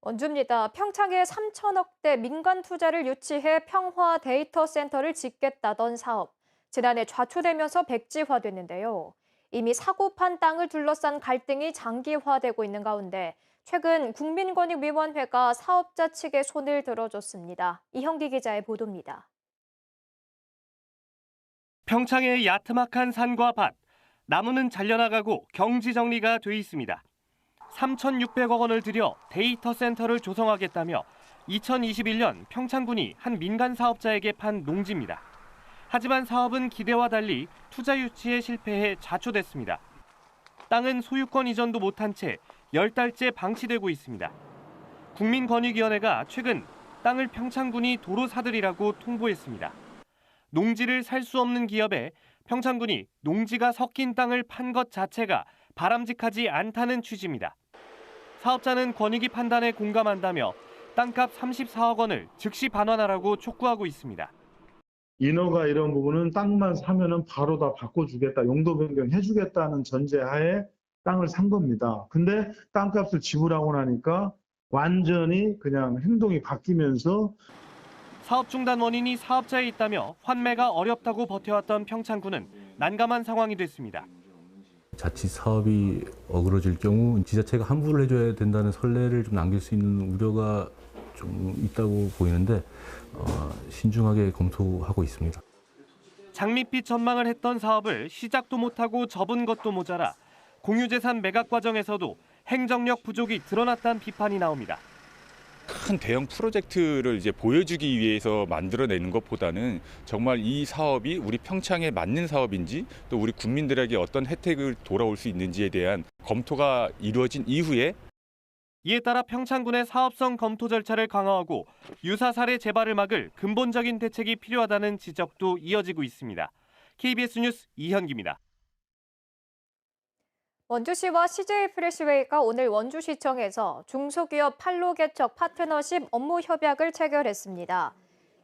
원주입니다. 평창에 3천억대 민간 투자를 유치해 평화 데이터 센터를 짓겠다던 사업. 지난해 좌초되면서 백지화됐는데요. 이미 사고판 땅을 둘러싼 갈등이 장기화되고 있는 가운데 최근 국민권익위원회가 사업자 측에 손을 들어줬습니다. 이형기 기자의 보도입니다. 평창의 야트막한 산과 밭, 나무는 잘려나가고 경지 정리가 돼 있습니다. 3,600억 원을 들여 데이터 센터를 조성하겠다며 2021년 평창군이 한 민간 사업자에게 판 농지입니다. 하지만 사업은 기대와 달리 투자 유치에 실패해 좌초됐습니다. 땅은 소유권 이전도 못한 채 10달째 방치되고 있습니다. 국민권익위원회가 최근 땅을 평창군이 도로 사들이라고 통보했습니다. 농지를 살 수 없는 기업에 평창군이 농지가 섞인 땅을 판 것 자체가 바람직하지 않다는 취지입니다. 사업자는 권익위 판단에 공감한다며 땅값 34억 원을 즉시 반환하라고 촉구하고 있습니다. 인허가 이런 부분은 땅만 사면은 바로 다 바꿔주겠다, 용도 변경해주겠다는 전제하에 땅을 산 겁니다. 근데 땅값을 지불하고 나니까 완전히 그냥 행동이 바뀌면서 사업 중단 원인이 사업자에 있다며 환매가 어렵다고 버텨왔던 평창군은 난감한 상황이 됐습니다. 자칫 사업이 어그러질 경우 지자체가 환불을 해줘야 된다는 선례를 좀 남길 수 있는 우려가 좀 있다고 보이는데 신중하게 검토하고 있습니다. 장밋빛 전망을 했던 사업을 시작도 못하고 접은 것도 모자라 공유재산 매각 과정에서도 행정력 부족이 드러났다는 비판이 나옵니다. 큰 대형 프로젝트를 이제 보여주기 위해서 만들어내는 것보다는 정말 이 사업이 우리 평창에 맞는 사업인지 또 우리 국민들에게 어떤 혜택을 돌아올 수 있는지에 대한 검토가 이루어진 이후에 이에 따라 평창군의 사업성 검토 절차를 강화하고 유사 사례 재발을 막을 근본적인 대책이 필요하다는 지적도 이어지고 있습니다. KBS 뉴스 이현기입니다. 원주시와 CJ 프레시웨이가 오늘 원주시청에서 중소기업 판로 개척 파트너십 업무 협약을 체결했습니다.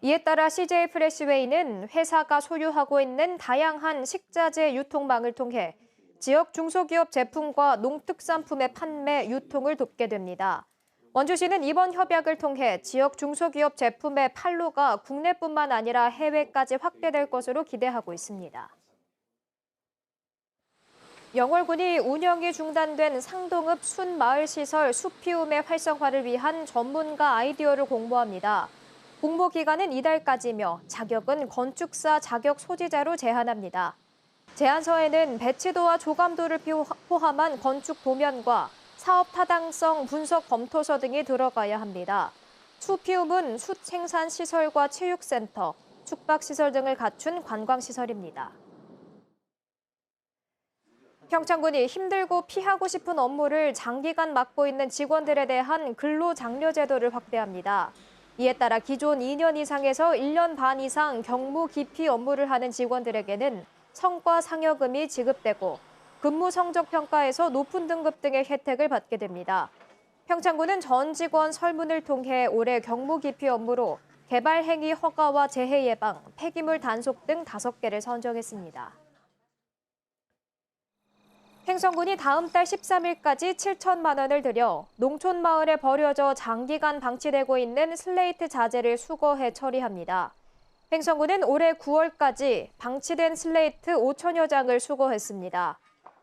이에 따라 CJ 프레시웨이는 회사가 소유하고 있는 다양한 식자재 유통망을 통해 지역 중소기업 제품과 농특산품의 판매, 유통을 돕게 됩니다. 원주시는 이번 협약을 통해 지역 중소기업 제품의 판로가 국내뿐만 아니라 해외까지 확대될 것으로 기대하고 있습니다. 영월군이 운영이 중단된 상동읍 순마을시설 숲피움의 활성화를 위한 전문가 아이디어를 공모합니다. 공모 기간은 이달까지며 자격은 건축사 자격 소지자로 제한합니다. 제안서에는 배치도와 조감도를 포함한 건축 도면과 사업 타당성 분석 검토서 등이 들어가야 합니다. 숲피움은 숯 생산 시설과 체육센터, 숙박시설 등을 갖춘 관광시설입니다. 평창군이 힘들고 피하고 싶은 업무를 장기간 맡고 있는 직원들에 대한 근로장려 제도를 확대합니다. 이에 따라 기존 2년 이상에서 1년 반 이상 경무 기피 업무를 하는 직원들에게는 성과 상여금이 지급되고 근무 성적 평가에서 높은 등급 등의 혜택을 받게 됩니다. 평창군은 전 직원 설문을 통해 올해 경무 기피 업무로 개발 행위 허가와 재해 예방, 폐기물 단속 등 5개를 선정했습니다. 행성군이 다음 달 13일까지 7천만 원을 들여 농촌 마을에 버려져 장기간 방치되고 있는 슬레이트 자재를 수거해 처리합니다. 행성군은 올해 9월까지 방치된 슬레이트 5천여 장을 수거했습니다.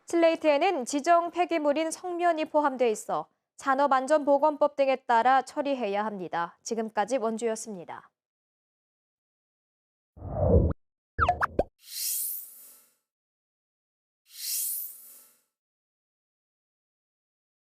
슬레이트에는 지정 폐기물인 성면이 포함돼 있어 산업안전보건법 등에 따라 처리해야 합니다. 지금까지 원주였습니다.